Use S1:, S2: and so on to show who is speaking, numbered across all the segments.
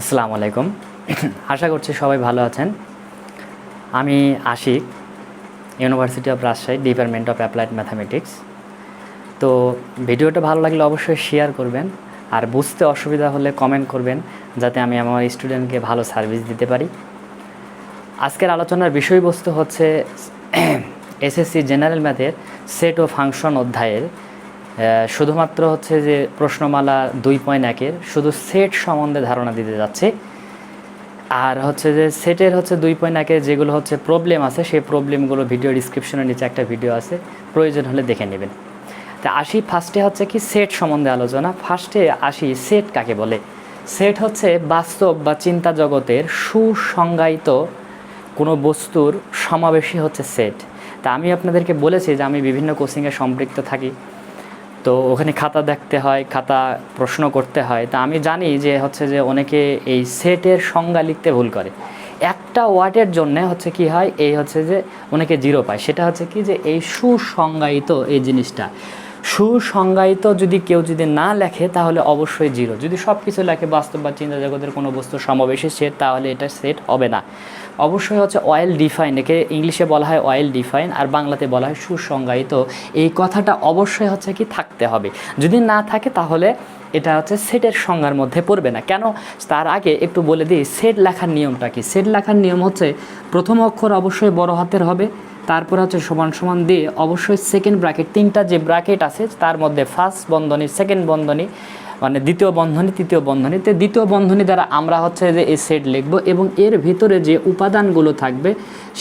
S1: আসসালামু আলাইকুম। আশা করছি সবাই ভালো আছেন। আমি Ashiq, university of Rajshahi, department of applied mathematics. তো ভিডিওটা ভালো লাগলে অবশ্যই শেয়ার করবেন, আর বুঝতে অসুবিধা হলে কমেন্ট করবেন, যাতে আমি আমার স্টুডেন্টকে ভালো সার্ভিস দিতে পারি। আজকের আলোচনার বিষয়বস্তু হচ্ছে এসএসসি জেনারেল ম্যাথের সেট ও ফাংশন অধ্যায়ের শুধুমাত্র হচ্ছে যে প্রশ্নমালা 2.1-এর শুধু সেট সম্বন্ধে ধারণা দিতে যাচ্ছে। আর হচ্ছে যে সেটের হচ্ছে 2.1-এর যেগুলো হচ্ছে প্রবলেম আছে, সেই প্রবলেমগুলো ভিডিও ডিসক্রিপশনের নিচে একটা ভিডিও আছে, প্রয়োজন হলে দেখে নেবেন। তা আসি ফার্স্টে হচ্ছে কি সেট সম্বন্ধে আলোচনা। ফার্স্টে আসি সেট কাকে বলে। সেট হচ্ছে বাস্তব বা চিন্তা জগতের সুসংজ্ঞায়িত কোনো বস্তুর সমাবেশই হচ্ছে সেট। তা আমি আপনাদেরকে বলেছি যে আমি বিভিন্ন কোচিংয়ে সম্পৃক্ত থাকি, তো ওখানে খাতা দেখতে হয়, খাতা প্রশ্ন করতে হয়। তা আমি জানি যে হচ্ছে যে অনেকে এই সেটের সংজ্ঞা লিখতে ভুল করে। একটা ওয়ার্ডের জন্যে হচ্ছে কি হয়, এই হচ্ছে যে অনেকে 0 পায়। সেটা হচ্ছে কি যে এই সুসংজ্ঞায়িত এই জিনিসটা, সুসংজ্ঞায়িত যদি কেউ যদি না লেখে তাহলে অবশ্যই 0। যদি সব কিছু লেখে বাস্তব বা চিন্তা জগতের কোনো বস্তুর সমাবেশে সেট, তাহলে এটা সেট হবে না। অবশ্যই হচ্ছে ওয়েল ডিফাইন, একে ইংলিশে বলা হয় ওয়েল ডিফাইন, আর বাংলাতে বলা হয় সুসংজ্ঞায়িত। এই কথাটা অবশ্যই হচ্ছে কি থাকতে হবে। যদি না থাকে তাহলে এটা হচ্ছে সেটের সংজ্ঞার মধ্যে পড়বে না। কেন, তার আগে একটু বলে দিই সেট লেখার নিয়মটা কি। সেট লেখার নিয়ম হচ্ছে প্রথম অক্ষর অবশ্যই বড় হাতের হবে, তারপর হচ্ছে সমান সমান দিয়ে অবশ্যই সেকেন্ড ব্র্যাকেট, 3টা যে ব্র্যাকেট আছে তার মধ্যে ফার্স্ট বন্ধনী, সেকেন্ড বন্ধনী, মানে দ্বিতীয় বন্ধনী, তৃতীয় বন্ধনী। তো দ্বিতীয় বন্ধনী দ্বারা আমরা হচ্ছে যে এই সেট লিখব, এবং এর ভিতরে যে উপাদানগুলো থাকবে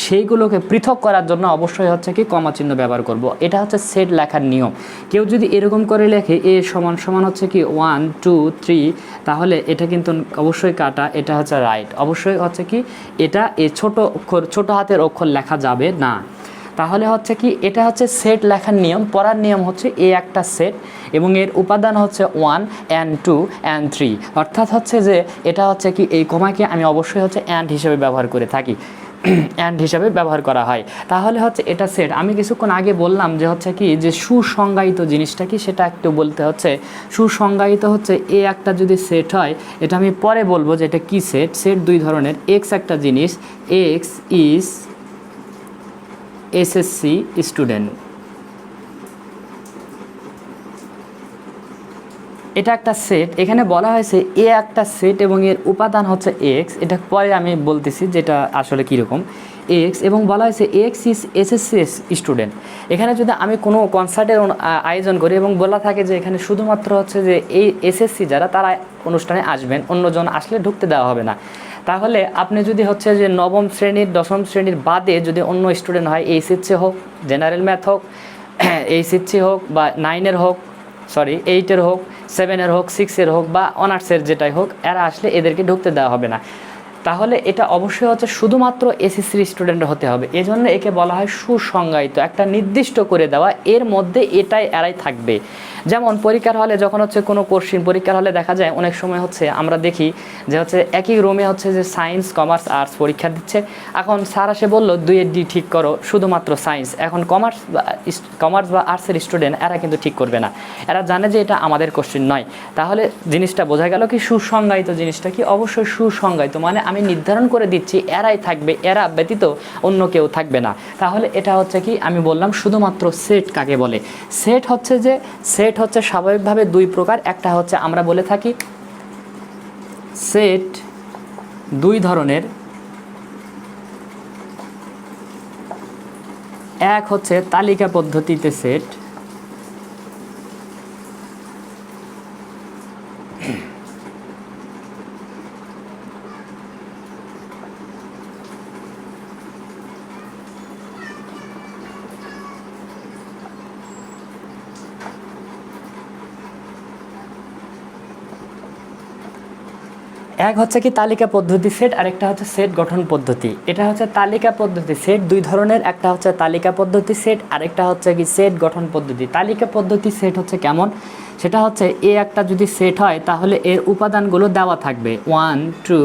S1: সেইগুলোকে পৃথক করার জন্য অবশ্যই হচ্ছে কি কমা চিহ্ন ব্যবহার করব। এটা হচ্ছে সেট লেখার নিয়ম। কেউ যদি এরকম করে লেখে এ সমান সমান হচ্ছে কি 1 2 3, তাহলে এটা কিন্তু অবশ্যই কাটা, এটা হচ্ছে রাইট। অবশ্যই হচ্ছে কি এটা এই ছোট হাতের অক্ষর লেখা যাবে না। তাহলে হচ্ছে কি এটা হচ্ছে সেট লেখার নিয়ম। পড়ার নিয়ম হচ্ছে এ একটা সেট এবং এর উপাদান হচ্ছে 1 and 2 and 3, অর্থাৎ হচ্ছে যে এটা হচ্ছে কি এই কমাকে আমি অবশ্যই হচ্ছে অ্যান্ড হিসেবে ব্যবহার করে থাকি, অ্যান্ড হিসাবে ব্যবহার করা হয়। তাহলে হচ্ছে এটা সেট। আমি কিছুক্ষণ আগে বললাম যে হচ্ছে কি যে সুসংজ্ঞায়িত জিনিসটা কি, সেটা একটু বলতে হচ্ছে। সুসংজ্ঞায়িত হচ্ছে এ একটা যদি সেট হয়, এটা আমি পরে বলবো যে এটা কি সেট। সেট 2 ধরনের। এক্স একটা জিনিস, এক্স ইজ এসএসসি স্টুডেন্ট, এটা একটা সেট। এখানে বলা হয়েছে এ একটা সেট এবং এর উপাদান হচ্ছে এক্স। এটা পরে আমি বলতেছি যেটা আসলে কীরকম এক্স, এবং বলা হয়েছে এক্স ইজ এসএসসি স্টুডেন্ট। এখানে যদি আমি কোনো কনসার্টের আয়োজন করি এবং বলা থাকে যে এখানে শুধুমাত্র হচ্ছে যে এই এসএসসি যারা তারা অনুষ্ঠানে আসবেন, অন্যজন আসলে ঢুকতে দেওয়া হবে না। তাহলে আপনি যদি হচ্ছে যে নবম শ্রেণীর, দশম শ্রেণীর বাদে যদি অন্য স্টুডেন্ট হয়, এইচএসসি হোক, জেনারেল ম্যাথ হোক, এইচএসসি হোক, বা 9-এর হোক, 8-এর হোক, 7-এর হোক, 6-এর হোক, বা অনার্সের যেটাই হোক, এরা আসলে এদেরকে ঢুকতে দেওয়া হবে না। তাহলে এটা অবশ্যই হচ্ছে শুধুমাত্র এসএসসির স্টুডেন্ট হতে হবে। এজন্য একে বলা হয় সুসংজ্ঞায়িত, একটা নির্দিষ্ট করে দেওয়া, এর মধ্যে এরাই থাকবে। যেমন পরীক্ষার হলে যখন হচ্ছে কোনো কোশ্চিন পরীক্ষার হলে দেখা যায় অনেক সময় হচ্ছে আমরা দেখি যে হচ্ছে একই রুমে হচ্ছে যে সায়েন্স, কমার্স, আর্টস পরীক্ষা দিচ্ছে। এখন স্যার এসে বললো 2-এর ডি ঠিক করো, শুধুমাত্র সায়েন্স। এখন কমার্স বা আর্টসের স্টুডেন্ট এরা কিন্তু ঠিক করবে না, এরা জানে যে এটা আমাদের কোশ্চিন নয়। তাহলে জিনিসটা বোঝা গেল কি সুসংজ্ঞায়িত জিনিসটা কি, অবশ্যই সুসংজ্ঞায়িত মানে আমি নির্ধারণ করে দিচ্ছি এরাই থাকবে, এরা ব্যতীত অন্য কেউ থাকবে না। তাহলে এটা হচ্ছে কি আমি বললাম শুধুমাত্র সেট কাকে বলে। সেট হচ্ছে যে সেট হচ্ছে স্বাভাবিকভাবে 2 প্রকার। একটা হচ্ছে আমরা বলে থাকি সেট 2 ধরনের। এক হচ্ছে তালিকা পদ্ধতিতে সেট, এক হচ্ছে কি তালিকা পদ্ধতি সেট, আরেকটা হচ্ছে সেট গঠন পদ্ধতি। এটা হচ্ছে তালিকা পদ্ধতি সেট 2 ধরনের। একটা হচ্ছে তালিকা পদ্ধতি সেট, আরেকটা হচ্ছে কি সেট গঠন পদ্ধতি। তালিকা পদ্ধতি সেট হচ্ছে কেমন, সেটা হচ্ছে এ একটা যদি সেট হয় তাহলে এর উপাদানগুলো দেওয়া থাকবে 1 2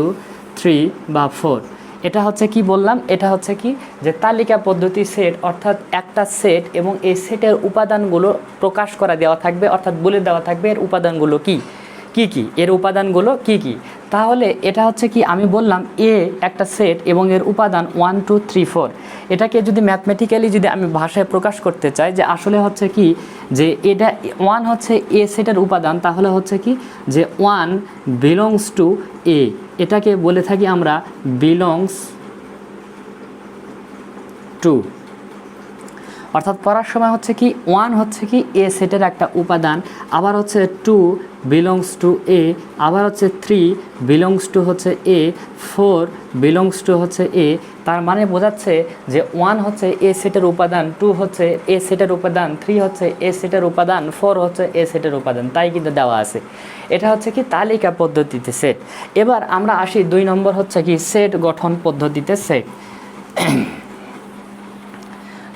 S1: 3 বা 4। এটা হচ্ছে কি বললাম, এটা হচ্ছে কি যে তালিকা পদ্ধতি সেট, অর্থাৎ একটা সেট এবং এই সেটের উপাদানগুলো প্রকাশ করা দেওয়া থাকবে, অর্থাৎ বলে দেওয়া থাকবে এর উপাদানগুলো কি। কি কি, এর উপাদানগুলো কি কি। তাহলে এটা হচ্ছে কি, আমি বললাম এ একটা সেট এবং এর উপাদান 1 2 3 4। এটাকে যদি ম্যাথমেটিক্যালি যদি আমি ভাষায় প্রকাশ করতে চাই যে আসলে হচ্ছে কি যে এটা 1 হচ্ছে এ সেটের উপাদান, তাহলে হচ্ছে কি যে 1 বিলংস টু এ, এটাকে বলে থাকি আমরা বিলংস টু। অর্থাৎ পড়ার সময় হচ্ছে কি 1 হচ্ছে কি এ সেটের একটা উপাদান, আবার হচ্ছে 2 বিলংস টু এ, আবার হচ্ছে 3 বিলংস টু হচ্ছে এ, 4 বিলংস টু হচ্ছে এ। তার মানে বোঝাচ্ছে যে 1 হচ্ছে এ সেটের উপাদান, 2 হচ্ছে এ সেটের উপাদান, 3 হচ্ছে এ সেটের উপাদান, 4 হচ্ছে এ সেটের উপাদান, তাই কিন্তু দেওয়া আছে। এটা হচ্ছে কি তালিকা পদ্ধতিতে সেট। এবার আমরা আসি 2 নম্বর হচ্ছে কি সেট গঠন পদ্ধতিতে সেট।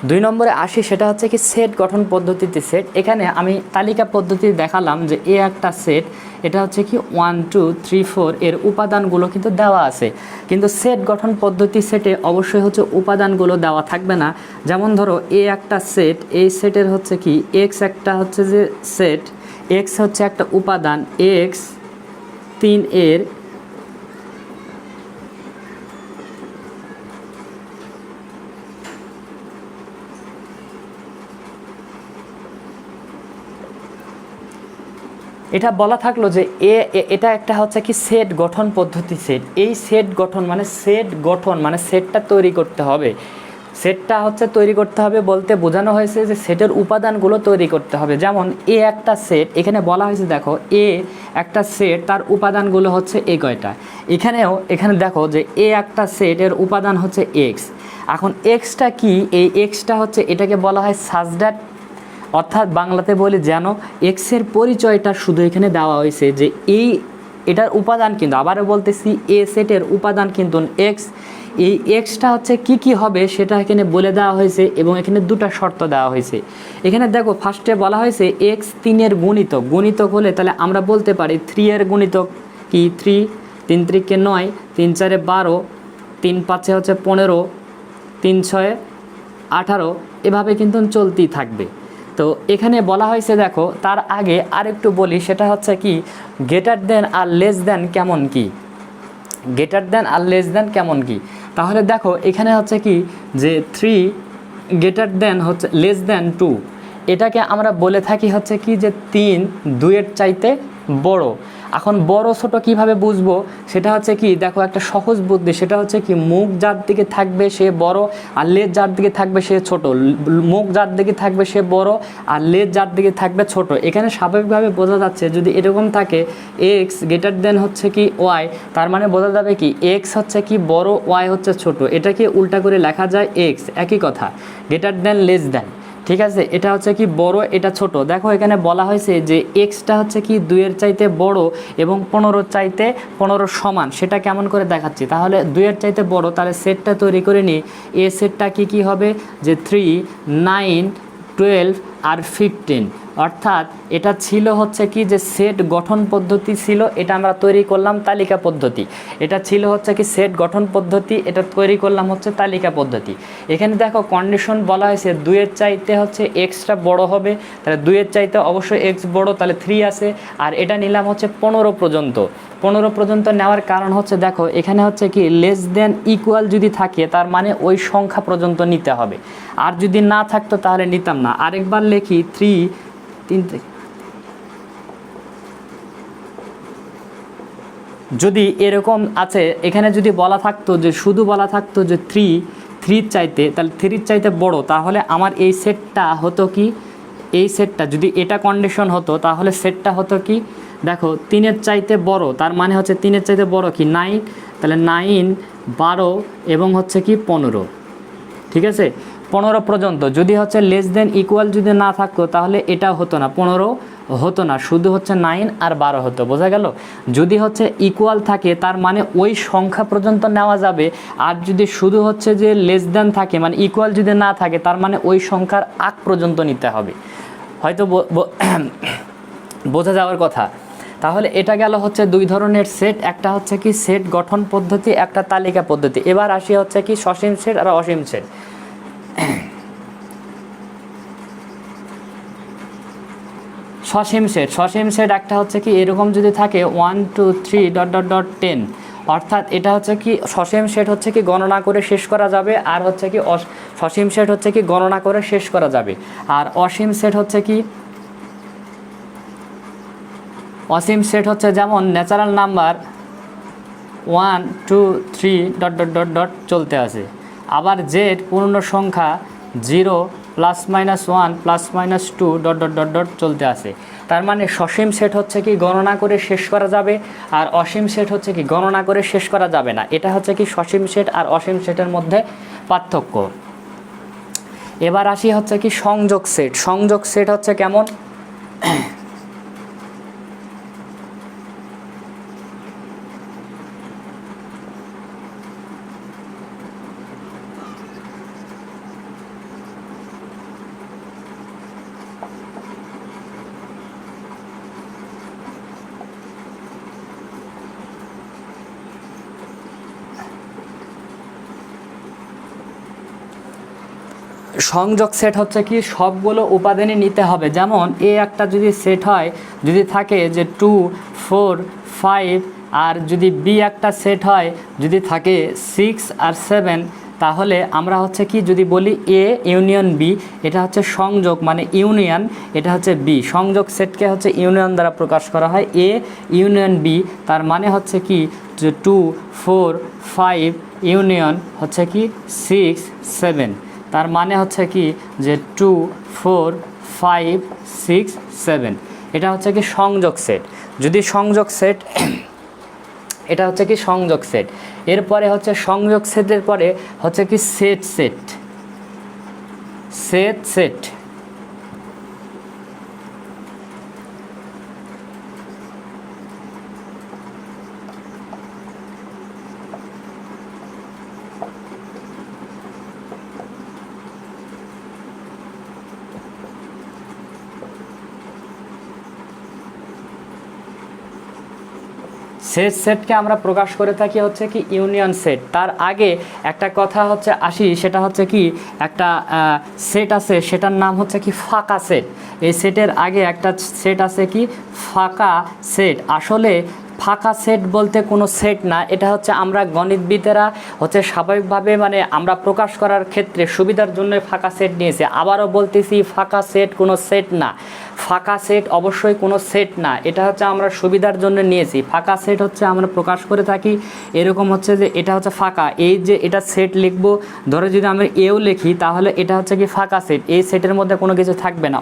S1: 2 নম্বরে আসি, সেটা হচ্ছে কি সেট গঠন পদ্ধতিতে সেট। এখানে আমি তালিকা পদ্ধতি দেখালাম যে এ একটা সেট, এটা হচ্ছে কি 1 2 3 4 এর উপাদানগুলো কিন্তু দেওয়া আছে, কিন্তু সেট গঠন পদ্ধতি সেটে অবশ্যই হচ্ছে উপাদানগুলো দেওয়া থাকবে না। যেমন ধরো এ একটা সেট, এই সেটের হচ্ছে কি এক্স একটা হচ্ছে যে সেট, এক্স হচ্ছে একটা উপাদান, এক্স 3 এর এটা বলা থাকলো যে এটা একটা হচ্ছে কি সেট গঠন পদ্ধতি সেট। এই সেট গঠন মানে সেটটা তৈরি করতে হবে। সেটটা হচ্ছে তৈরি করতে হবে বলতে বোঝানো হয়েছে যে সেটের উপাদানগুলো তৈরি করতে হবে। যেমন এ একটা সেট, এখানে বলা হয়েছে দেখো এ একটা সেট, তার উপাদানগুলো হচ্ছে এ কয়টা। এখানে দেখো যে এ একটা সেট, এর উপাদান হচ্ছে এক্স। এখন এক্সটা কি, এই এক্সটা হচ্ছে এটাকে বলা হয় সাজ দ্যাট, অর্থাৎ বাংলাতে বলি যেন এক্সের পরিচয়টা শুধু এখানে দেওয়া হয়েছে যে এটার উপাদান কিন্তু, আবারও বলতেছি এ সেটের উপাদান কিন্তু এক্স। এই এক্সটা হচ্ছে কি কি হবে সেটা এখানে বলে দেওয়া হয়েছে এবং এখানে দুটো শর্ত দেওয়া হয়েছে। এখানে দেখো ফার্স্টে বলা হয়েছে এক্স 3 এর গুণিতক হলে তাহলে আমরা বলতে পারি 3 এর গুণিতক কি 3, 3 3 9, 3 4 12, 3 5 হচ্ছে 15, 3 6 18, এভাবে কিন্তু চলতেই থাকবে। তো এখানে বলা হয়েছে দেখো, তার আগে আরেকটু বলি, সেটা হচ্ছে কি গ্রেটার দেন আর লেস দেন কেমন কি, গ্রেটার দেন আর লেস দেন কেমন কি। তাহলে দেখো এখানে হচ্ছে কি যে 3 গ্রেটার দেন হচ্ছে লেস দেন 2, এটাকে আমরা বলে থাকি হচ্ছে কি যে 3 2 এর চাইতে বড়। এখন বড় ছোট কিভাবে বুঝবো, সেটা হচ্ছে কি দেখো একটা সহজ বুদ্ধি, সেটা হচ্ছে কি মুখ যার দিকে থাকবে সে বড় আর লেজ যার দিকে থাকবে সে ছোট, মুখ যার দিকে থাকবে সে বড় আর লেজ যার দিকে থাকবে ছোট। এখানে স্বাভাবিকভাবে বোঝা যাচ্ছে যদি এরকম থাকে এক্স গ্রেটার দেন হচ্ছে কি ওয়াই, তার মানে বোঝা যাবে কি এক্স হচ্ছে কি বড়, ওয়াই হচ্ছে ছোট। এটাকে উল্টা করে লেখা যায় এক্স, একই কথা, গ্রেটার দেন লেস দেন। ঠিক আছে, এটা হচ্ছে কি বড়, এটা ছোট। দেখো এখানে বলা হয়েছে যে এক্সটা হচ্ছে কি 2 এর চাইতে বড় এবং 15 চাইতে 15 সমান। সেটা কেমন করে দেখাচ্ছি, তাহলে 2 এর চাইতে বড়, তাহলে সেটটা তৈরি করে নিই। এ সেটটা কি হবে যে 3 9 12 আর 15, অর্থাৎ এটা ছিল হচ্ছে কি যে সেট গঠন পদ্ধতি ছিল, এটা আমরা তৈরি করলাম তালিকা পদ্ধতি। এটা ছিল হচ্ছে কি সেট গঠন পদ্ধতি, এটা তৈরি করলাম হচ্ছে তালিকা পদ্ধতি। এখানে দেখো কন্ডিশন বলা হয়েছে 2 এর চাইতে হচ্ছে এক্সটা বড় হবে, তাহলে 2 এর চাইতে অবশ্যই এক্স বড়, তাহলে 3 আছে। আর এটা নিলাম হচ্ছে 15 পর্যন্ত। 15 পর্যন্ত নেওয়ার কারণ হচ্ছে দেখো এখানে হচ্ছে কি লেস দেন ইকুয়াল যদি থাকে তার মানে ওই সংখ্যা পর্যন্ত নিতে হবে, আর যদি না থাকতো তাহলে নিতাম না। আরেকবার লিখি 3 যদি এরকম আছে, এখানে যদি বলা থাকতো যে শুধু বলা থাকতো যে 3 চাইতে, তাহলে 3 চাইতে বড়, তাহলে আমার এই সেটটা হতো কি, এই সেটটা যদি এটা কন্ডিশন হতো তাহলে সেটটা হতো কি দেখো 3 এর চাইতে বড়, তার মানে হচ্ছে 3 এর চাইতে বড় কি 9, তাহলে 9 12 এবং হচ্ছে কি 15। ঠিক আছে, 15 পর্যন্ত। যদি হচ্ছে লেস দেন ইকুয়াল যদি না থাকতো তাহলে এটা হতো না, 15 হতো না, শুধু হচ্ছে 9 আর 12 হতো। বোঝা গেল? যদি হচ্ছে ইকুয়াল থাকে তার মানে ওই সংখ্যা পর্যন্ত নেওয়া যাবে, আর যদি শুধু হচ্ছে যে লেস দেন থাকে মানে ইকুয়াল যদি না থাকে তার মানে ওই সংখ্যার আগ পর্যন্ত নিতে হবে। হয়তো বোঝা যাওয়ার কথা। তাহলে এটা গেল হচ্ছে 2 ধরনের সেট, একটা হচ্ছে কি সেট গঠন পদ্ধতি, একটা তালিকা পদ্ধতি। এবার আসি হচ্ছে কি সসীম সেট আর অসীম সেট। সসীম সেট একটা হচ্ছে কি এরকম যদি থাকে 1 2 3 ডট ডট ডট 10, অর্থাৎ এটা হচ্ছে কি সসীম সেট হচ্ছে কি গণনা করে শেষ করা যাবে, আর হচ্ছে কি সসীম সেট হচ্ছে কি গণনা করে শেষ করা যাবে। আর অসীম সেট হচ্ছে কি, অসীম সেট হচ্ছে যেমন natural number 1 2 3 dot dot dot dot চলতে আছে, আবার জেড পূর্ণ সংখ্যা 0 plus minus 1 plus minus 2 dot dot dot dot চলতে আছে। তার মানে সসীম সেট হচ্ছে কি গণনা করে শেষ করা যাবে, আর অসীম সেট হচ্ছে কি গণনা করে শেষ করা যাবে না। এটা হচ্ছে কি সসীম সেট আর অসীম সেটের মধ্যে পার্থক্য। এবার আসি হচ্ছে কি সংযোগ সেট। সংযোগ সেট হচ্ছে কেমন, সংযোগ সেট হচ্ছে কি সবগুলো উপাদানই নিতে হবে। যেমন এ একটা যদি সেট হয়, যদি থাকে যে 2 4 5, আর যদি বি একটা সেট হয় যদি থাকে 6 আর 7, তাহলে আমরা হচ্ছে কি যদি বলি এ ইউনিয়ন বি, এটা হচ্ছে সংযোগ মানে ইউনিয়ন, এটা হচ্ছে বি। সংযোগ সেটকে হচ্ছে ইউনিয়ন দ্বারা প্রকাশ করা হয়, এ ইউনিয়ন বি। তার মানে হচ্ছে কি যে 2 4 5 ইউনিয়ন হচ্ছে কি 6 7, তার মানে হচ্ছে কি যে 2 4 5 6 7, এটা হচ্ছে কি সংযোগ সেট। যদি সংযোগ সেট এটা হচ্ছে কি সংযোগ সেট। এরপরে হচ্ছে সংযোগ সেটের পরে হচ্ছে কি set set set set set সেটকে আমরা প্রকাশ করে থাকি হচ্ছে কি ইউনিয়ন সেট। তার আগে একটা কথা হচ্ছে আসি, সেটা হচ্ছে কি একটা সেট আছে, সেটার নাম হচ্ছে কি ফাঁকা সেট। এই সেটের আগে একটা সেট আছে কি ফাঁকা সেট। আসলে ফাঁকা সেট বলতে কোনো সেট না, এটা হচ্ছে আমরা গণিতবিদেরা হচ্ছে স্বাভাবিকভাবে মানে আমরা প্রকাশ করার ক্ষেত্রে সুবিধার জন্য ফাঁকা সেট নিয়েছি। আবারও বলতেছি ফাঁকা সেট কোনো সেট না, ফাঁকা সেট অবশ্যই কোনো সেট না, এটা হচ্ছে আমরা সুবিধার জন্য নিয়েছি। ফাঁকা সেট হচ্ছে আমরা প্রকাশ করে থাকি এরকম হচ্ছে যে এটা হচ্ছে ফাঁকা, এই যে এটা সেট লিখবো, ধরো যদি আমরা এও লিখি তাহলে এটা হচ্ছে কি ফাঁকা সেট, এই সেটের মধ্যে কোনো কিছু থাকবে না।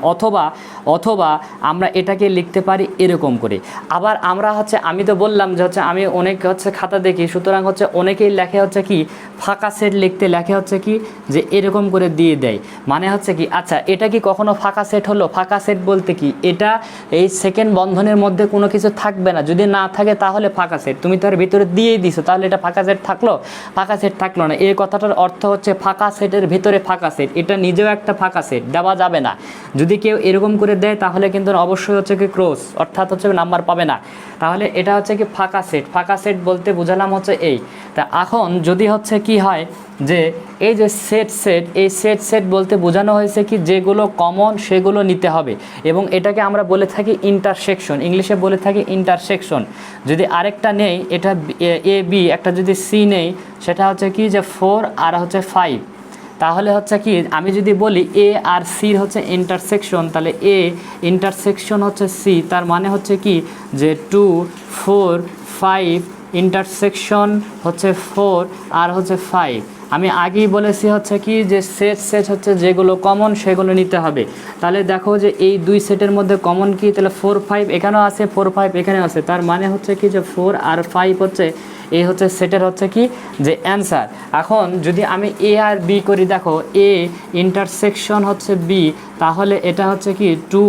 S1: অথবা আমরা এটাকে লিখতে পারি এরকম করে। আবার আমরা হচ্ছে আমি তো বললাম যে হচ্ছে আমি অনেক হচ্ছে খাতা দেখি, সুতরাং হচ্ছে অনেকেই লেখে হচ্ছে কি ফাঁকা সেট লিখতে লেখে হচ্ছে কি যে এরকম করে দিয়ে দেয়, মানে হচ্ছে কি আচ্ছা এটা কি কখনো ফাঁকা সেট হলো? ফাঁকা সেট বলতে কি এটা এই সেকেন্ড বন্ধনের মধ্যে কোনো কিছু থাকবে না, যদি না থাকে তাহলে ফাঁকা সেট। তুমি তো এর ভিতরে দিয়েই দিছো, তাহলে এটা ফাঁকা সেট থাকলো? ফাঁকা সেট থাকলো না। এই কথাটার অর্থ হচ্ছে ফাঁকা সেটের ভিতরে ফাঁকা সেট, এটা নিজেও একটা ফাঁকা সেট, দেওয়া যাবে না। যদি কেউ এরকম করে দেয় তাহলে কিন্তু অবশ্যই হচ্ছে কি ক্রস, অর্থাৎ হচ্ছে নাম্বার পাবে না। তাহলে এটা হচ্ছে কি ফাঁকা সেট। ফাঁকা সেট বলতে বোঝালাম হচ্ছে এই। তা এখন যদি হচ্ছে কি হয় যে এই যে সেট সেট, এই সেট সেট বলতে বোঝানো হয়েছে কি যেগুলো কমন সেগুলো নিতে হবে, এবং এটাকে আমরা বলে থাকি ইন্টারসেকশন, ইংলিশে বলে থাকি ইন্টারসেকশন। যদি আরেকটা নেই, এটা এ বি, একটা যদি সি নেই, সেটা হচ্ছে কি যে 4 আর হচ্ছে 5, তাহলে হচ্ছে কি আমি যদি বলি এ আর সির হচ্ছে ইন্টারসেকশন, তাহলে এ ইন্টারসেকশন হচ্ছে সি, তার মানে হচ্ছে কি যে 2 4 5 ইন্টারসেকশন হচ্ছে 4 আর হচ্ছে 5। আমি আগেই বলেছি হচ্ছে কি যে সেট সেট হচ্ছে যেগুলো কমন সেগুলো নিতে হবে। তাহলে দেখো যে এই দুই সেটের মধ্যে কমন কি, তাহলে 4 5 এখানেও আছে, 4 5 এখানেও আছে, তার মানে হচ্ছে কি যে 4 আর 5 হচ্ছে এই হচ্ছে সেটের হচ্ছে কি যে অ্যান্সার। এখন যদি আমি এ আর বি করি, দেখো এ ইন্টারসেকশন হচ্ছে বি, তাহলে এটা হচ্ছে কি 2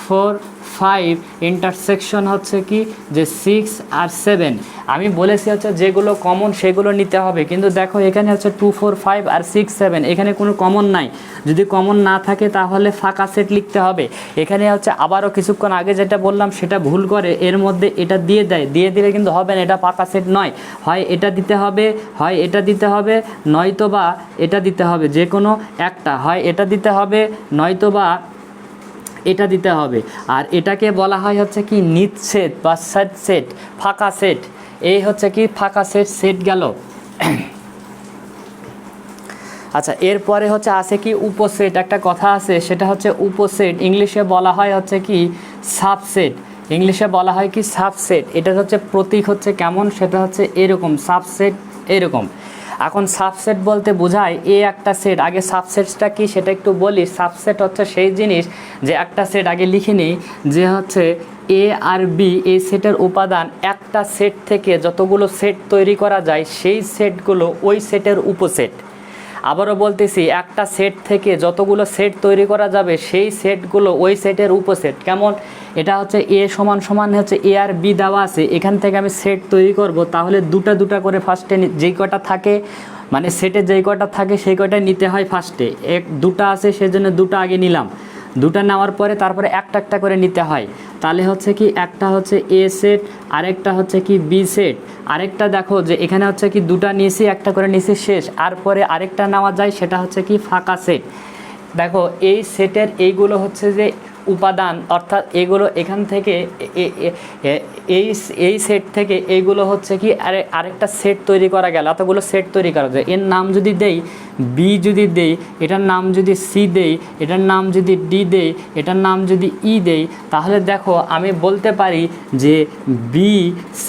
S1: 4 5 ইন্টারসেকশন হচ্ছে কি যে 6 আর 7। আমি বলেছি হচ্ছে যেগুলো কমন সেগুলো নিতে হবে, কিন্তু দেখো এখানে হচ্ছে 2 4 5 আর 6 7, এখানে কোনো কমন নাই। যদি কমন না থাকে তাহলে ফাঁকা সেট লিখতে হবে। এখানে হচ্ছে আবারও কিছুক্ষণ আগে যেটা বললাম সেটা ভুল করে এর মধ্যে এটা দিয়ে দেয়, দিয়ে দিলে কিন্তু হবে না, এটা ফাঁকা সেট নয়। হয় এটা দিতে হবে, হয় এটা দিতে হবে, নয়তো বা এটা দিতে হবে, যে কোনো একটা, হয় এটা দিতে হবে নয়তো বা এটা দিতে হবে। আর এটাকে বলা হয় হচ্ছে কি নিট সেট বা সেট সেট, ফাঁকা সেট। এই হচ্ছে কি ফাঁকা সেট, সেট গেল। আচ্ছা, এরপরে হচ্ছে আছে কি উপসেট। একটা কথা আছে, সেটা হচ্ছে উপসেট, ইংলিশে বলা হয় হচ্ছে কি সাবসেট। ইংলিশে বলা হয় কি সাবসেট। এটার হচ্ছে প্রতীক হচ্ছে কেমন, সেটা হচ্ছে এরকম, সাবসেট এরকম। এখন সাবসেট বলতে বোঝায় এ একটা সেট। আগে সাবসেটটা কি সেটা একটু বলি। সাবসেট হচ্ছে সেই জিনিস যে একটা সেট, আগে লিখে নিই, যে হচ্ছে এ আর বি এই সেটের উপাদান একটা সেট থেকে যতগুলো সেট তৈরি করা যায় সেই সেটগুলো ওই সেটের উপসেট। আবারও বলতেছি, একটা সেট থেকে যতগুলো সেট তৈরি করা যাবে সেই সেটগুলো ওই সেটের উপসেট। কেমন, এটা হচ্ছে এ সমান সমান হচ্ছে এ আর বি দেওয়া আছে, এখান থেকে আমি সেট তৈরি করব, তাহলে দুটা দুটা করে ফার্স্টে যেই কটা থাকে, মানে সেটে যেই কটা থাকে সেই কটা নিতে হয় ফার্স্টে। দুটা আছে সেজন্য দুটা আগে নিলাম, দুটা নেওয়ার পরে তারপরে একটা একটা করে নিতে হয়। তাহলে হচ্ছে কি একটা হচ্ছে এ সেট, আরেকটা হচ্ছে কি বি সেট, আরেকটা দেখো যে এখানে হচ্ছে কি দুটা নিয়েছি, একটা করে নিয়েছি শেষ, আর পরে আরেকটা নেওয়া যায়, সেটা হচ্ছে কি ফাঁকা সেট। দেখো এই সেটের এইগুলো হচ্ছে যে উপাদান, অর্থাৎ এগুলো এখান থেকে এই সেট থেকে এইগুলো হচ্ছে কি আরেকটা সেট তৈরি করা গেল, এতগুলো সেট তৈরি করা যায়। এর নাম যদি দেই বি, যদি দেই এটার নাম যদি সি দেই, এটার নাম যদি ডি দেই, এটার নাম যদি ই দেই, তাহলে দেখো আমি বলতে পারি যে বি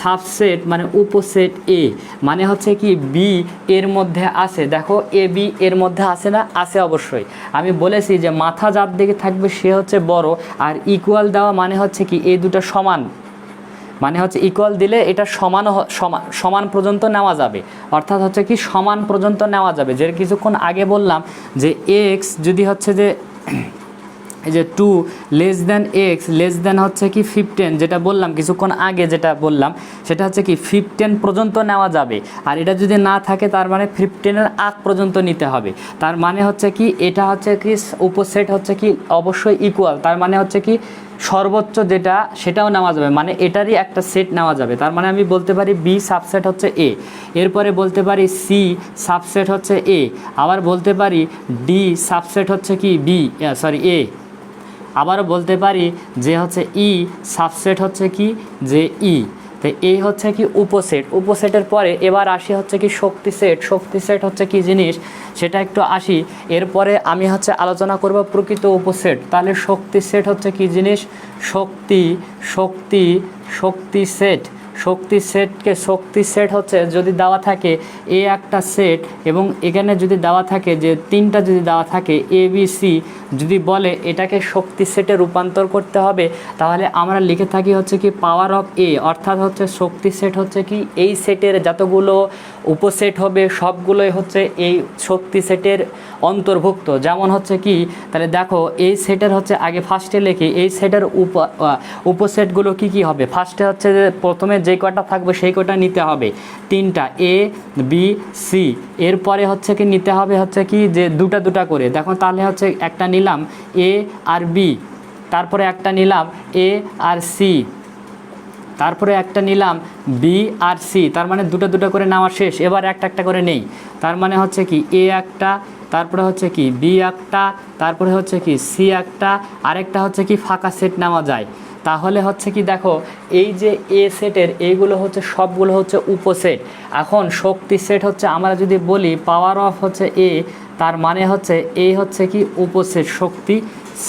S1: সাবসেট মানে উপসেট এ, মানে হচ্ছে কি বি এর মধ্যে আছে। দেখো এ বি এর মধ্যে আছে না, আছে অবশ্যই। আমি বলেছি যে মাথা যার দিকে থাকবে সে হচ্ছে বড়, আর ইকুয়াল দেওয়া মানে হচ্ছে কি এই দুটো সমান, মানে হচ্ছে ইকুয়াল দিলে এটা সমান সমান পর্যন্ত নেওয়া যাবে, অর্থাৎ হচ্ছে কি সমান পর্যন্ত নেওয়া যাবে। যে কিছুক্ষণ আগে বললাম যে এক্স যদি হচ্ছে যে এই যে 2 less than x less than হচ্ছে কি 15, যেটা বললাম কিছুক্ষণ আগে, যেটা বললাম সেটা হচ্ছে কি 15 পর্যন্ত নেওয়া যাবে। আর এটা যদি না থাকে তার মানে 15-এর আগ পর্যন্ত নিতে হবে। তার মানে হচ্ছে কি এটা হচ্ছে কি উপসেট হচ্ছে কি অবশ্যই ইকুয়াল, তার মানে হচ্ছে কি সর্বোচ্চ যেটা সেটাও নেওয়া যাবে, মানে এটারই একটা সেট নেওয়া যাবে। তার মানে আমি বলতে পারি বি সাবসেট হচ্ছে এ, এরপরে বলতে পারি সি সাবসেট হচ্ছে এ, আবার বলতে পারি ডি সাবসেট হচ্ছে কি বি, সরি এ, আবারও বলতে পারি যে হচ্ছে ই সাবসেট হচ্ছে কি যে ই। তো এই হচ্ছে কি উপসেট। উপসেটের পরে এবার আসি হচ্ছে কি শক্তি সেট। শক্তি সেট হচ্ছে কি জিনিস সেটা একটু আসি, এরপরে আমি হচ্ছে আলোচনা করব প্রকৃত উপসেট। তাহলে শক্তি সেট হচ্ছে কি জিনিস, শক্তি শক্তি শক্তি সেট। শক্তি সেটকে, শক্তি সেট হচ্ছে যদি দেওয়া থাকে এ একটা সেট, এবং এখানে যদি দেওয়া থাকে যে তিনটা যদি দেওয়া থাকে এ বি সি, যদি বলে এটাকে শক্তি সেটে রূপান্তর করতে হবে, তাহলে আমরা লিখে থাকি হচ্ছে কি পাওয়ার অফ এ, অর্থাৎ হচ্ছে শক্তি সেট হচ্ছে কি এই সেটের যতগুলো উপসেট হবে সবগুলোই হচ্ছে এই শক্তি সেটের অন্তর্ভুক্ত। যেমন হচ্ছে কি, তাহলে দেখো এই সেটের হচ্ছে আগে ফার্স্টে লিখি, এই সেটের উপসেটগুলো কি কি হবে। ফার্স্টে হচ্ছে যে প্রথমে যে কটা থাকবে সেই কটা নিতে হবে, তিনটা এ বি সি। এরপরে হচ্ছে কি নিতে হবে হচ্ছে কি যে দুটা দুটা করে, দেখো তাহলে হচ্ছে একটা নিলাম এ আর বি, তারপরে একটা নিলাম এ আর সি, তারপরে একটা নিলাম বি আর সি, তার মানে দুটো দুটো করে নেওয়া শেষ। এবার একটা একটা করে নেই, তার মানে হচ্ছে কি এ একটা, তারপরে হচ্ছে কি বি একটা, তারপরে হচ্ছে কি সি একটা, আরেকটা হচ্ছে কি ফাঁকা সেট নেওয়া যায়। তাহলে হচ্ছে কি দেখো এই যে এ সেটের এইগুলো হচ্ছে সবগুলো হচ্ছে উপসেট। এখন শক্তি সেট হচ্ছে আমরা যদি বলি পাওয়ার অফ হচ্ছে এ, তার মানে হচ্ছে এই হচ্ছে কি উপসেট শক্তি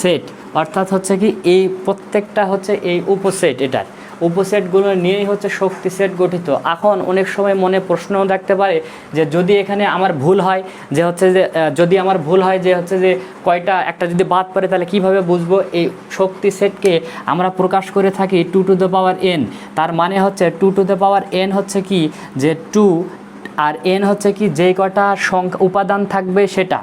S1: সেট, অর্থাৎ হচ্ছে কি এই প্রত্যেকটা হচ্ছে এই উপসেট, এটার উপসেটগুলো নিয়েই হচ্ছে শক্তি সেট গঠিত। এখন অনেক সময় মনে প্রশ্নও থাকতে পারে যে যদি এখানে আমার ভুল হয়, যে হচ্ছে যে যদি আমার ভুল হয় যে হচ্ছে যে কয়টা একটা যদি বাদ পড়ে তাহলে কিভাবে বুঝবো। এই শক্তি সেটকে আমরা প্রকাশ করে থাকি 2 টু দ্য পাওয়ার n, তার মানে হচ্ছে 2 টু দ্য পাওয়ার n হচ্ছে কি যে 2 আর n হচ্ছে কি যেই কয়টা সংখ্যা উপাদান থাকবে সেটা,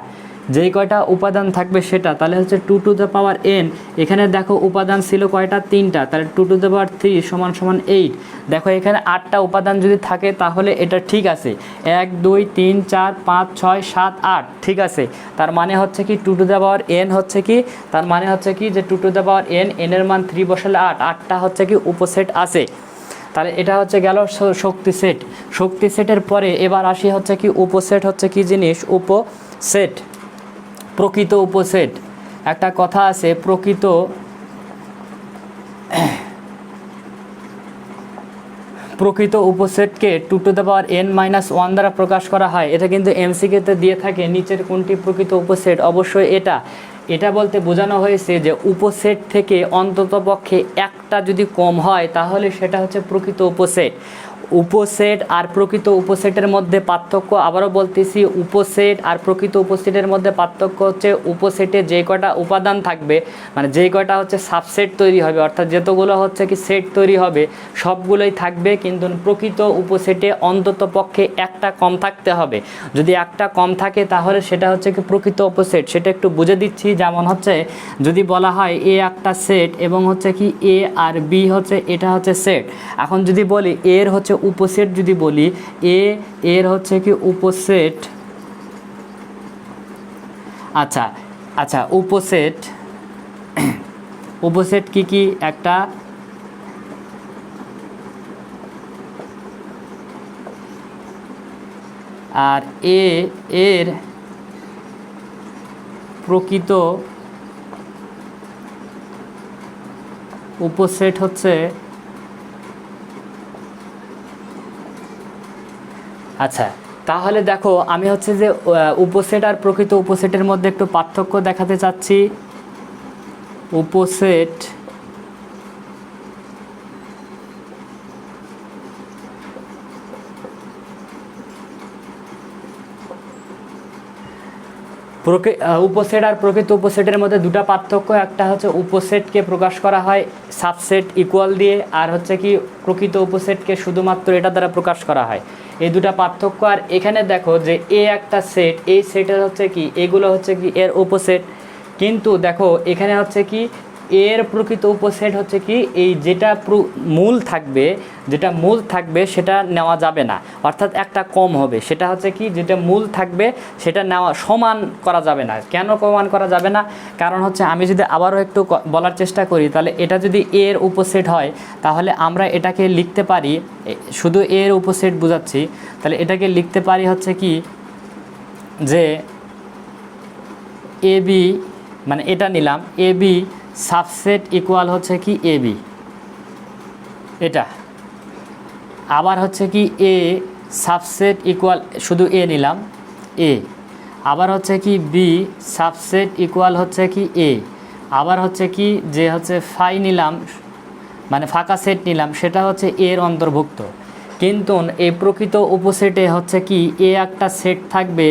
S1: যেই কয়টা উপাদান থাকবে সেটা। তাহলে হচ্ছে 2 টু দ্য পাওয়ার n, এখানে দেখো উপাদান ছিল কয়টা, 3টা, তাহলে 2 টু দ্য পাওয়ার 3 সমান সমান 8। দেখো এখানে 8টা উপাদান যদি থাকে তাহলে এটা ঠিক আছে, 1 2 3 4 5 6 7 8 ঠিক আছে। তার মানে হচ্ছে কি 2 টু দ্য পাওয়ার n হচ্ছে কি, তার মানে হচ্ছে কি যে 2 to the power n, n এর মান 3 বসালে 8, 8টা হচ্ছে কি উপসেট আছে। তাহলে এটা হচ্ছে গেল শক্তি সেট। শক্তি সেটের পরে এবার আসি হচ্ছে কি উপসেট হচ্ছে কি জিনিস, উপসেট প্রকৃত উপসেট। একটা কথা আছে প্রকৃত প্রকৃত উপসেটকে 2n-1 দ্বারা প্রকাশ করা হয়। এটা কিন্তু এমসিকিউতে দিয়ে থাকে, নিচের কোনটি প্রকৃত উপসেট? অবশ্যই এটা বলতে বোঝানো হয়েছে যে উপসেট থেকে অন্ততপক্ষে একটা যদি কম হয় তাহলে সেটা হচ্ছে প্রকৃত উপসেট। উপসেট আর প্রকৃত উপসেটের মধ্যে পার্থক্য আবারও বলতেছি, উপসেট আর প্রকৃত উপসেটের মধ্যে পার্থক্য হচ্ছে উপসেটে যে কয়টা উপাদান থাকবে, মানে যে কয়টা হচ্ছে সাবসেট তৈরি হবে, অর্থাৎ যতগুলো হচ্ছে কি সেট তৈরি হবে সবগুলোই থাকবে, কিন্তু প্রকৃত উপসেটে অন্তত পক্ষে একটা কম থাকতে হবে। যদি একটা কম থাকে তাহলে সেটা হচ্ছে কি প্রকৃত উপসেট। সেটা একটু বুঝে দিচ্ছি। যেমন হচ্ছে যদি বলা হয় এ একটা সেট এবং হচ্ছে কি এ আর বি হচ্ছে এটা হচ্ছে সেট। এখন যদি বলি এর হচ্ছে উপসেট, যদি বলি এর হচ্ছে কি উপসেট, আচ্ছা উপসেট কি একটা আর এর প্রকৃত উপসেট হচ্ছে, আচ্ছা তাহলে দেখো আমি হচ্ছে যে উপসেট আর প্রকৃত উপসেটের মধ্যে একটু পার্থক্য দেখাতে চাচ্ছি। উপসেট উপসেট আর প্রকৃত উপসেটের মধ্যে দুটো পার্থক্য। একটা হচ্ছে উপসেটকে প্রকাশ করা হয় সাবসেট ইকুয়াল দিয়ে, আর হচ্ছে কি প্রকৃত উপসেটকে শুধুমাত্র এটা দ্বারা প্রকাশ করা হয়। এই দুটো পার্থক্য। আর এখানে দেখো যে এ একটা সেট, এই সেটের হচ্ছে কি এগুলো হচ্ছে কি এর উপসেট, কিন্তু দেখো এখানে হচ্ছে কি এর প্রকৃত উপসেট হচ্ছে কি এই যেটা মূল থাকবে সেটা নেওয়া যাবে না, অর্থাৎ একটা কম হবে। সেটা হচ্ছে কি যেটা মূল থাকবে সেটা নেওয়া সমান করা যাবে না। কেন সমান করা যাবে না? কারণ হচ্ছে আমি যদি আবারও একটু বলার চেষ্টা করি, তাহলে এটা যদি এর উপসেট হয় তাহলে আমরা এটাকে লিখতে পারি, শুধু এর উপসেট বোঝাচ্ছি, তাহলে এটাকে লিখতে পারি হচ্ছে কি যে এ বি, মানে এটা নিলাম এ বি সাবসেট ইকুয়াল হচ্ছে কি এ বি, এটা আবার হচ্ছে কি এ সাবসেট ইকুয়াল, শুধু এ নিলাম এ, আবার হচ্ছে কি বি সাবসেট ইকুয়াল হচ্ছে কি এ, আবার হচ্ছে কি যে হচ্ছে ফাই নিলাম, মানে ফাঁকা সেট নিলাম, সেটা হচ্ছে এর অন্তর্ভুক্ত। কিন্তু এই প্রকৃত উপসেটে হচ্ছে কি এ একটা সেট থাকবে,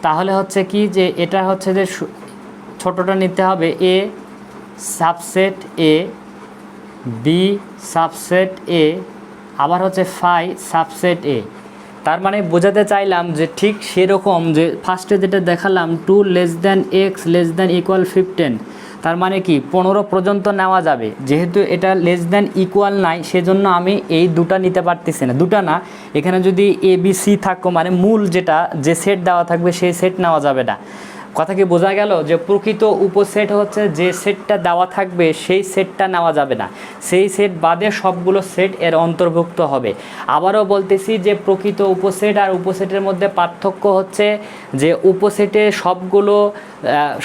S1: তাহলে হচ্ছে কি যে এটা হচ্ছে যে ছোটটা নিতে হবে A subset A, B subset A, আবার হচ্ছে ফাই সাবসেট এ। তার মানে বোঝাতে চাইলাম যে ঠিক সেরকম যে ফার্স্টে যেটা দেখালাম 2 x ≤ 15, তার মানে কি 15 পর্যন্ত নেওয়া যাবে। যেহেতু এটা <= নাই সেজন্য আমি এই দুটা নিতে পারতেছি না, দুটা না, এখানে যদি এ বি সি থাকো মানে মূল যেটা যে সেট দেওয়া থাকবে সেই সেট নেওয়া যাবে না। কথা কি বোঝা গেল? যে প্রকৃত উপসেট হচ্ছে যে সেটটা দেওয়া থাকবে সেই সেটটা নেওয়া যাবে না, সেই সেট বাদে সবগুলো সেট এর অন্তর্ভুক্ত হবে। আবারও বলতেছি যে প্রকৃত উপসেট আর উপসেটের মধ্যে পার্থক্য হচ্ছে যে উপসেটে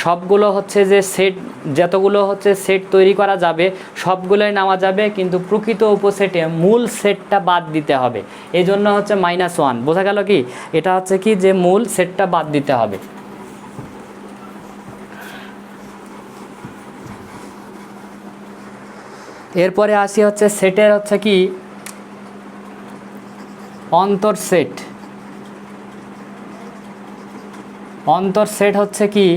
S1: সবগুলো হচ্ছে যে সেট, যতগুলো হচ্ছে সেট তৈরি করা যাবে সবগুলোই নেওয়া যাবে, কিন্তু প্রকৃত উপসেটে মূল সেটটা বাদ দিতে হবে। এই জন্য হচ্ছে -1। বোঝা গেল কি? এটা হচ্ছে কি যে মূল সেটটা বাদ দিতে হবে। এরপরে আসি হচ্ছে সেটের হচ্ছে কি অন্তর সেট। অন্তর সেট হচ্ছে কি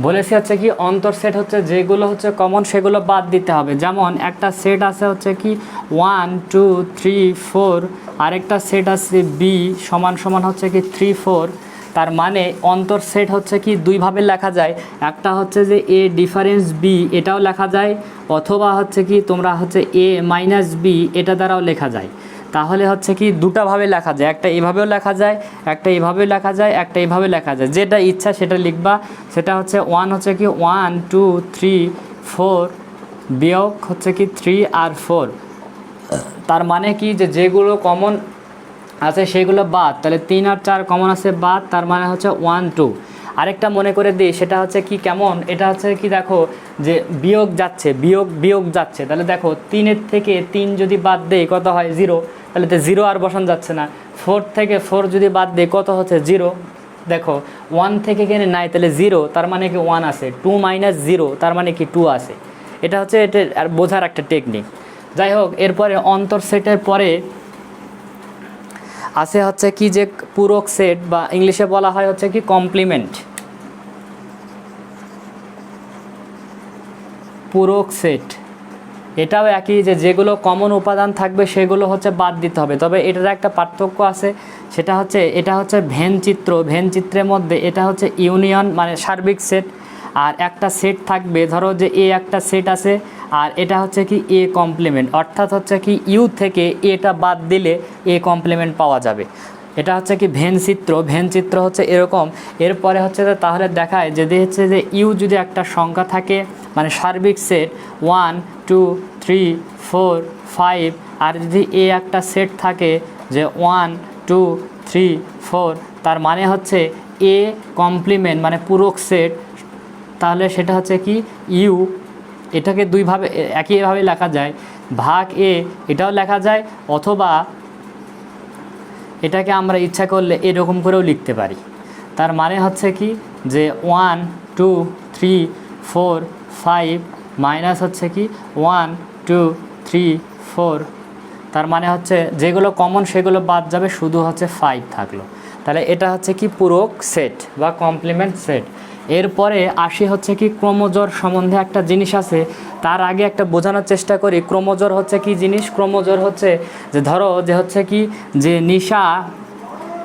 S1: বলেছি হচ্ছে কি অন্তর সেট হচ্ছে যেগুলো হচ্ছে কমন সেগুলো বাদ দিতে হবে। যেমন একটা সেট আছে হচ্ছে কি 1 2 3 4, আরেকটা সেট আছে বি সমান হচ্ছে কি 3 4। তার মানে অন্তর সেট হচ্ছে কি দুইভাবে লেখা যায়। একটা হচ্ছে যে এ ডিফারেন্স বি, এটাও লেখা যায়, অথবা হচ্ছে কি তোমরা হচ্ছে এ মাইনাস বি এটা দ্বারাও লেখা যায়। তাহলে হচ্ছে কি দুটাভাবে লেখা যায়, একটা এইভাবেও লেখা যায়, একটা এইভাবেও লেখা যায়, একটা এইভাবে লেখা যায়, যেটা ইচ্ছা সেটা লিখবা। সেটা হচ্ছে 1 হচ্ছে কি 1 2 3 4 বিয়োগ হচ্ছে কি 3 আর 4, তার মানে কি যে যেগুলো কমন আছে সেগুলো বাদ, তাহলে 3 আর 4 কমন আছে বাদ, তার মানে হচ্ছে 1 2। আরেকটা মনে করে দিই, সেটা হচ্ছে কি কেমন, এটা হচ্ছে কি দেখো যে বিয়োগ যাচ্ছে, বিয়োগ যাচ্ছে, তাহলে দেখো 3-এর থেকে 3 যদি বাদ দেই কত হয় 0, তাহলে তো 0 আর বসান যাচ্ছে না। 4 থেকে 4 যদি বাদ দেই কত হচ্ছে 0, দেখো 1 থেকে এখানে নাই, তাহলে 0 তার মানে কি 1 আছে, 2 - 0 তার মানে কি 2 আছে। এটা হচ্ছে এটা আর বোঝার একটা টেকনিক। যাই হোক, এরপরে অন্তর সেটের পরে আছে হচ্ছে কি যে পূরক সেট, বা ইংলিশে বলা হয় হচ্ছে কি কমপ্লিমেন্ট। পূরক সেট এটাও একই, যে যেগুলো কমন উপাদান থাকবে সেগুলো হচ্ছে বাদ দিতে হবে। তবে এটার একটা পার্থক্য আছে, সেটা হচ্ছে এটা হচ্ছে ভেন চিত্রের মধ্যে এটা হচ্ছে ইউনিয়ন মানে সার্বিক সেট, আর একটা সেট থাকবে, ধরো যে এ একটা সেট আছে আর এটা হচ্ছে কি এ কমপ্লিমেন্ট, অর্থাৎ হচ্ছে কি ইউ থেকে এটা বাদ দিলে এ কমপ্লিমেন্ট পাওয়া যাবে। এটা হচ্ছে কি ভেন চিত্র হচ্ছে এরকম। এরপরে হচ্ছে যে তাহলে দেখায় যদি হচ্ছে যে ইউ যদি একটা সংখ্যা থাকে মানে সার্বিক সেট 1 2 3 4 5, আর যদি এ একটা সেট থাকে যে 1 2 3 4, তার মানে হচ্ছে এ কমপ্লিমেন্ট মানে পূরক সেট, তাহলে সেটা হচ্ছে কি ইউ। এটাকে দুইভাবে একইভাবে লেখা যায়, ভাগ এ এটাও লেখা যায়, অথবা এটাকে আমরা ইচ্ছা করলে এরকম করেও লিখতে পারি। তার মানে হচ্ছে কি যে 1 2 3 4 5 মাইনাস হচ্ছে কি 1 2 3 4, তার মানে হচ্ছে যেগুলো কমন সেগুলো বাদ যাবে, শুধু হচ্ছে 5 থাকলো। তাহলে এটা হচ্ছে কি পূরক সেট বা কমপ্লিমেন্ট সেট। এরপরে আসি হচ্ছে কি ক্রমজোড় সম্বন্ধে একটা জিনিস আছে, তার আগে একটা বোঝানোর চেষ্টা করি। ক্রমজোড় হচ্ছে কি জিনিস, ক্রমজোড় হচ্ছে যে ধরো যে হচ্ছে কি যে নিশা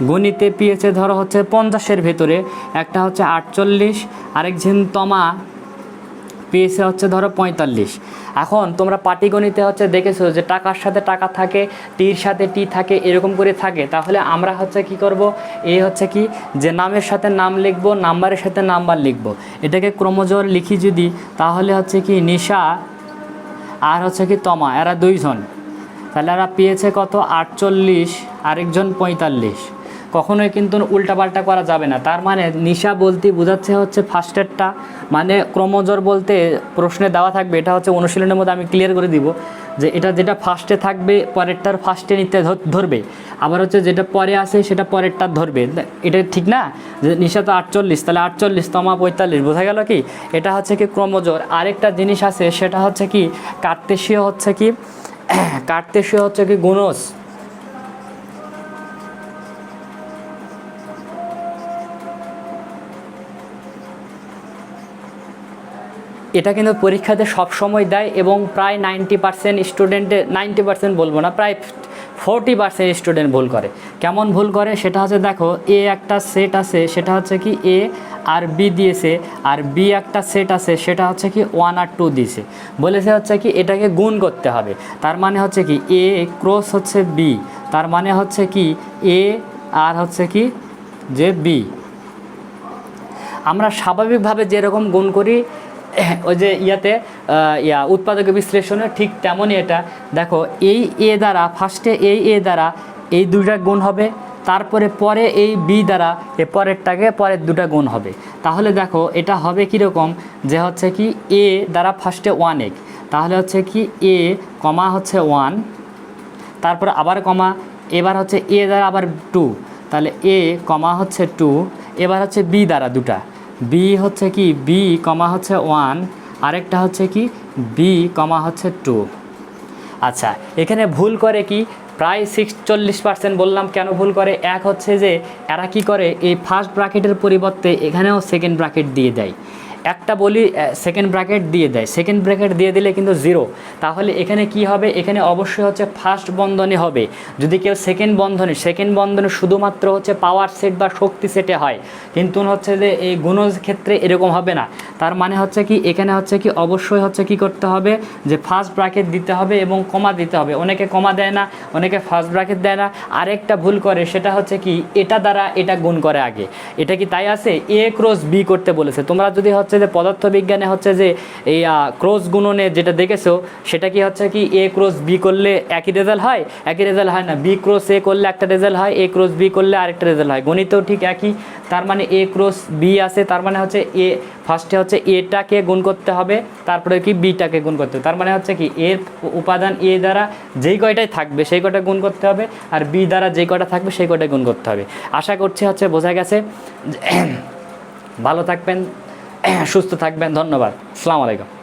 S1: গণিতে পেয়েছে ধরো হচ্ছে 50-এর ভেতরে, একটা হচ্ছে 48, আরেকজন তমা পেয়েছে হচ্ছে ধরো 45। এখন তোমরা পাটিগণিতে হচ্ছে দেখেছো যে টাকার সাথে টাকা থাকে, টির সাথে টি থাকে, এরকম করে থাকে। তাহলে আমরা হচ্ছে কি করব, এই হচ্ছে কি যে নামের সাথে নাম লিখবো, নাম্বারের সাথে নাম্বার লিখবো, এটাকে ক্রমজোড় লিখি যদি, তাহলে হচ্ছে কি নিশা আর হচ্ছে কি তমা এরা দুইজন, তাহলে এরা পেয়েছে কত 48, আরেকজন 45। কখনোই কিন্তু উল্টাপাল্টা করা যাবে না। তার মানে নিশা বলতে বোঝাচ্ছে হচ্ছে ফার্স্টেরটা, মানে ক্রমজোড় বলতে প্রশ্নে দেওয়া থাকবে, এটা হচ্ছে অনুশীলনের মধ্যে আমি ক্লিয়ার করে দিব যে এটা যেটা ফার্স্টে থাকবে পরেরটার ফার্স্টে নিতে ধরবে, আবার হচ্ছে যেটা পরে আসে সেটা পরেরটার ধরবে। এটা ঠিক না, যে নিশা তো 48, তাহলে 48 তমা 45, বোঝা গেল কি? এটা হচ্ছে কি ক্রমজোড়। আরেকটা জিনিস আছে, সেটা হচ্ছে কি কার্তেশীয় হচ্ছে কি গুণজ। এটা কিন্তু পরীক্ষাতে সবসময় দেয় এবং প্রায় 90% স্টুডেন্টে, 90% বলবো না, প্রায় 40% স্টুডেন্ট ভুল করে। কেমন ভুল করে সেটা হচ্ছে দেখো, এ একটা সেট আছে সেটা হচ্ছে কি এ আর বি দিয়েছে, আর বি একটা সেট আছে সেটা হচ্ছে কি 1 আর 2 দিয়েছে, বলেছে হচ্ছে কি এটাকে গুণ করতে হবে। তার মানে হচ্ছে কি এ ক্রস হচ্ছে বি, তার মানে হচ্ছে কি এ আর হচ্ছে কি যে বি। আমরা স্বাভাবিকভাবে যেরকম গুণ করি ওই যে উৎপাদক বিশ্লেষণে, ঠিক তেমনই এটা দেখো, এই এ দ্বারা ফার্স্টে এ দ্বারা এই দুইটা গুণ হবে, তারপরে পরে এই বি দ্বারা এ পরেরটাকে পরের দুটা গুণ হবে। তাহলে দেখো এটা হবে কীরকম, যে হচ্ছে কি এ দ্বারা ফার্স্টে 1 এক, তাহলে হচ্ছে কি এ কমা হচ্ছে 1, তারপরে আবার কমা, এবার হচ্ছে এ দ্বারা আবার 2, তাহলে এ কমা হচ্ছে 2, এবার হচ্ছে বি দ্বারা দুটা, বি হচ্ছে কি বি কমা হচ্ছে 1, আরেকটা হচ্ছে কি বি কমা হচ্ছে 2। আচ্ছা, এখানে ভুল করে কি প্রায় 46% বললাম। কেন ভুল করে? এক হচ্ছে যে এরা কি করে, এই ফার্স্ট ব্র্যাকেটের পরিবর্তে এখানেও সেকেন্ড ব্র্যাকেট দিয়ে দেয়। একটা বলি সেকেন্ড ব্র্যাকেট দিয়ে দেয়, সেকেন্ড ব্র্যাকেট দিয়ে দিলে কিন্তু 0। তাহলে এখানে কি হবে, এখানে অবশ্যই হচ্ছে ফার্স্ট বন্ধনী হবে। যদি কেউ সেকেন্ড বন্ধনী শুধুমাত্র হচ্ছে পাওয়ার সেট বা শক্তি সেটে হয়, কিন্তু হচ্ছে যে এই গুণজ ক্ষেত্রে এরকম হবে না। তার মানে হচ্ছে কি এখানে হচ্ছে কি অবশ্যই হচ্ছে কি করতে হবে, যে ফার্স্ট ব্র্যাকেট দিতে হবে এবং কমা দিতে হবে। অনেকে কমা দেয় না, অনেকে ফার্স্ট ব্র্যাকেট দেয় না। আরেকটা ভুল করে, সেটা হচ্ছে কি এটা দ্বারা এটা গুণ করে আগে। এটা কি তাই আছে? এ ক্রস বি করতে বলেছে, তোমরা যদি হচ্ছে হচ্ছে যে পদার্থবিজ্ঞানে হচ্ছে যে এই ক্রস গুণনে যেটা দেখেছো সেটা কি হচ্ছে কি এ ক্রস বি করলে একই রেজাল্ট হয়, একই রেজাল্ট হয় না। বি ক্রস এ করলে একটা রেজাল্ট হয়, এ ক্রস বি করলে আরেকটা রেজাল্ট হয়। গণিতেও ঠিক একই। তার মানে এ ক্রস বি আছে, তার মানে হচ্ছে এ ফার্স্টে হচ্ছে এটাকে গুণ করতে হবে, তারপরে কি বিটাকে গুণ করতে হবে। তার মানে হচ্ছে কি এর উপাদান এ দ্বারা যেই কয়টাই থাকবে সেই কয়টা গুণ করতে হবে, আর বি দ্বারা যেই কয়টা থাকবে সেই কয়টা গুণ করতে হবে। আশা করছি হচ্ছে বোঝা গেছে। ভালো থাকবেন, সুস্থ থাকবেন, ধন্যবাদ, আসসালামু আলাইকুম।